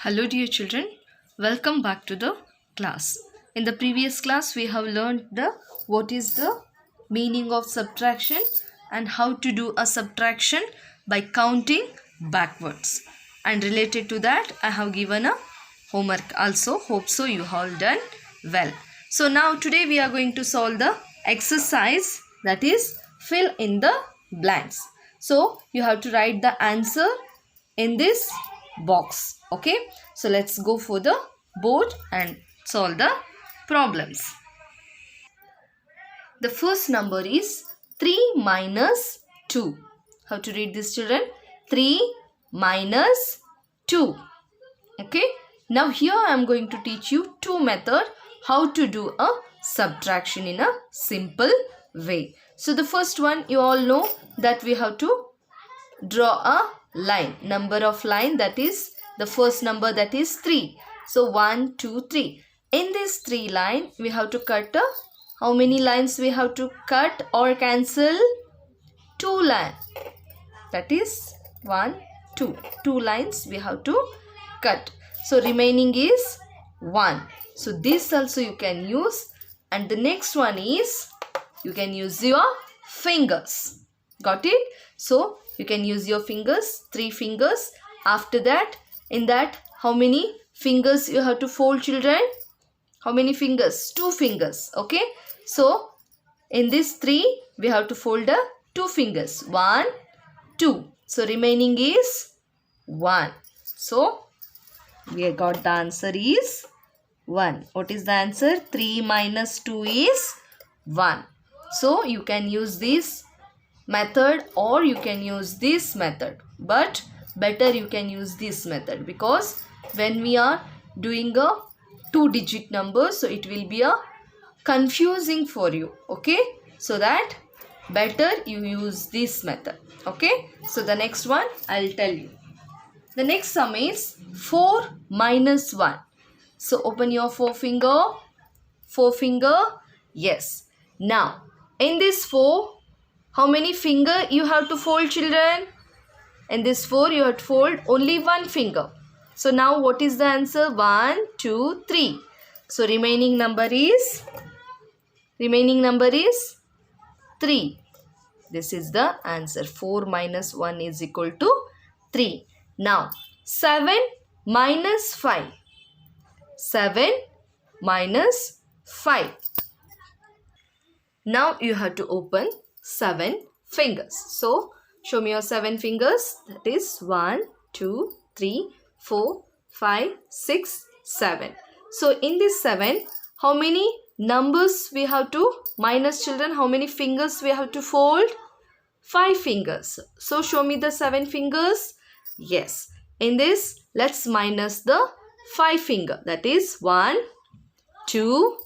Hello dear children, welcome back to the class. In the previous class we have learned what is the meaning of subtraction and how to do a subtraction by counting backwards. And related to that I have given a homework also. Hope so you have done well. So now today we are going to solve the exercise, that is fill in the blanks. So you have to write the answer in this box. Okay, so let's go for the board and solve the problems. The first number is 3 minus 2. How to read this, children? 3 minus 2. Okay, now here I am going to teach you two methods how to do a subtraction in a simple way. So the first one, you all know that we have to draw a line, number of line, that is the first number, that is 3. So 1, 2, 3. In this 3 line we have to cut how many lines we have to cut or cancel? 2 lines. That is 1, 2. 2 lines we have to cut. So remaining is 1. So this also you can use. And the next one is you can use your fingers. Got it? So you can use your fingers, 3 fingers. After that, in that, how many fingers you have to fold, children? How many fingers? 2 fingers. Okay. So in this 3, we have to fold 2 fingers. 1, 2. So remaining is 1. So we got the answer is 1. What is the answer? 3 minus 2 is 1. So you can use this method or you can use this method, but better you can use this method, because when we are doing a 2-digit number, so it will be a confusing for you. Okay, so that better you use this method. Okay, so the next one I'll tell you. The next sum is 4 minus 1. So open your forefinger. Yes. Now in this 4, how many finger you have to fold, children? In this 4 you have to fold only 1 finger. So now what is the answer? 1, 2, 3. So remaining number is 3. This is the answer. 4 minus 1 is equal to 3. Now 7 minus 5. 7 minus 5. Now you have to open 7 fingers. So show me your 7 fingers. That is 1, 2, 3, 4, 5, 6, 7. So in this 7, how many numbers we have to minus, children? How many fingers we have to fold? 5 fingers. So show me the 7 fingers. Yes. In this, let's minus the 5 finger. That is 1, 2,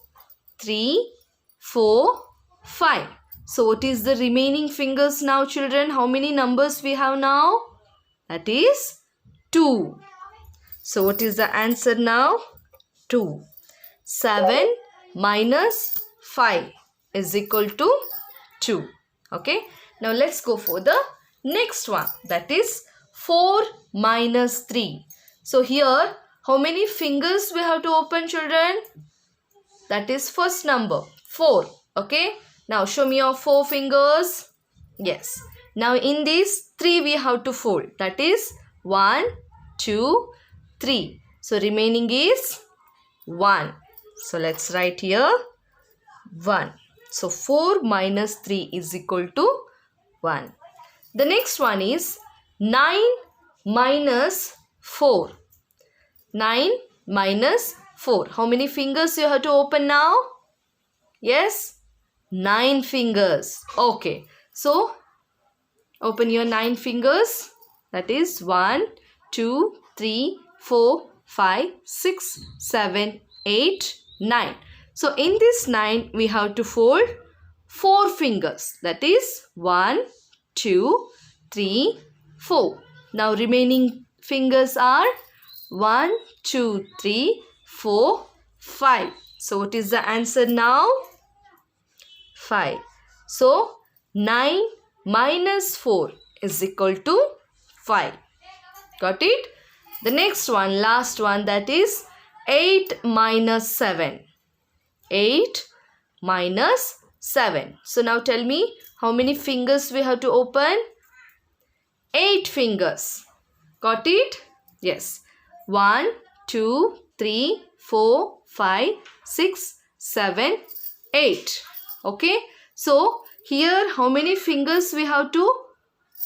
3, 4, 5. So what is the remaining fingers now, children? How many numbers we have now? That is 2. So what is the answer now? 2. 7 minus 5 is equal to 2. Okay. Now let's go for the next one. That is 4 minus 3. So here, how many fingers we have to open, children? That is first number, 4. Okay. Now show me your 4 fingers. Yes. Now in this 3 we have to fold. That is 1, 2, 3. So remaining is 1. So let's write here 1. So 4 minus 3 is equal to 1. The next one is 9 minus 4. 9 minus 4. How many fingers you have to open now? Yes. 9 fingers. Okay. So open your 9 fingers. That is 1, 2, 3, 4, 5, 6, 7, 8, 9. So in this 9 we have to fold 4 fingers. That is 1, 2, 3, 4. Now remaining fingers are 1, 2, 3, 4, 5. So what is the answer now? 5. So 9 minus 4 is equal to 5. Got it? The next one, last one, that is 8 minus 7. 8 minus 7. So now tell me how many fingers we have to open? 8 fingers. Got it? Yes. 1, 2, 3, 4, 5, 6, 7, 8. Okay. So here how many fingers we have to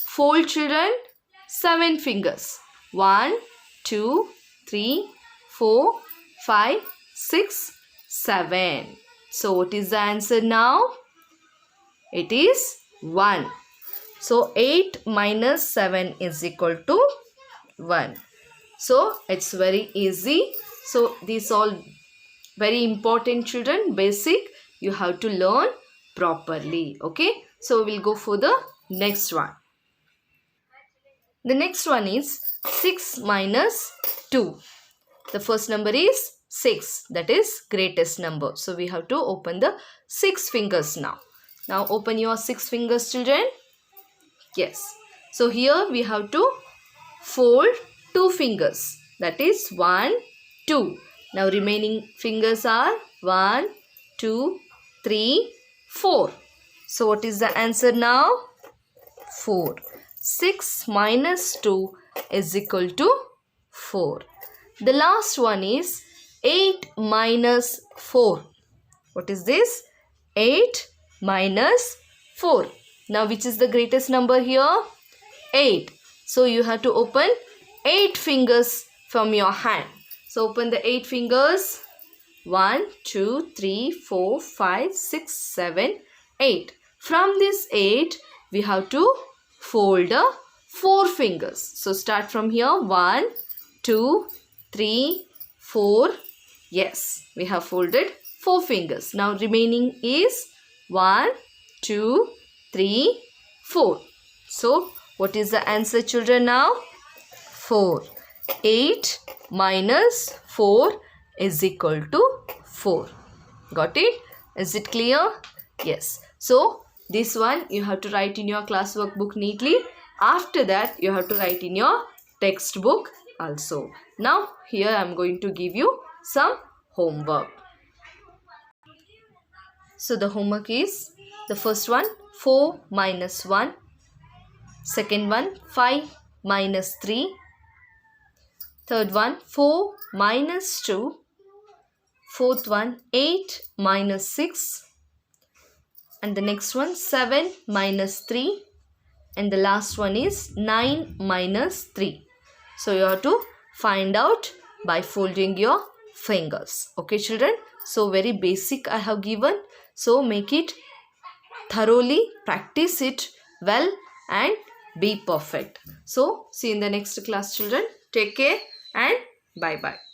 fold, children? 7 fingers. 1, 2, 3, 4, 5, 6, 7. So what is the answer now? It is 1. So 8 minus 7 is equal to 1. So it's very easy. So these all very important, children, basic. You have to learn properly. Okay. So we'll go for the next one. The next one is 6 minus 2. The first number is 6. That is greatest number. So we have to open the 6 fingers now. Now open your 6 fingers, children. Yes. So here we have to fold 2 fingers. That is 1, 2. Now remaining fingers are 1, 2, 3, 4. So what is the answer now? 4. 6 minus 2 is equal to 4. The last one is 8 minus 4. What is this? 8 minus 4. Now which is the greatest number here? 8. So you have to open 8 fingers from your hand. So open the 8 fingers. 1, 2, 3, 4, 5, 6, 7, 8. From this 8, we have to fold 4 fingers. So start from here. 1, 2, 3, 4. Yes, we have folded 4 fingers. Now remaining is 1, 2, 3, 4. So what is the answer, children, now? 4. 8 minus 4 is equal to 4. Got it? Is it clear? Yes. So this one you have to write in your classwork book neatly. After that you have to write in your textbook also. Now here I am going to give you some homework. So the homework is, the first one 4 minus 1. Second one 5 minus 3. Third one 4 minus 2. Fourth one 8 minus 6. And the next one 7 minus 3. And the last one is 9 minus 3. So you have to find out by folding your fingers. Okay, children. So very basic I have given. So make it thoroughly, practice it well and be perfect. So see you in the next class, children. Take care and bye-bye.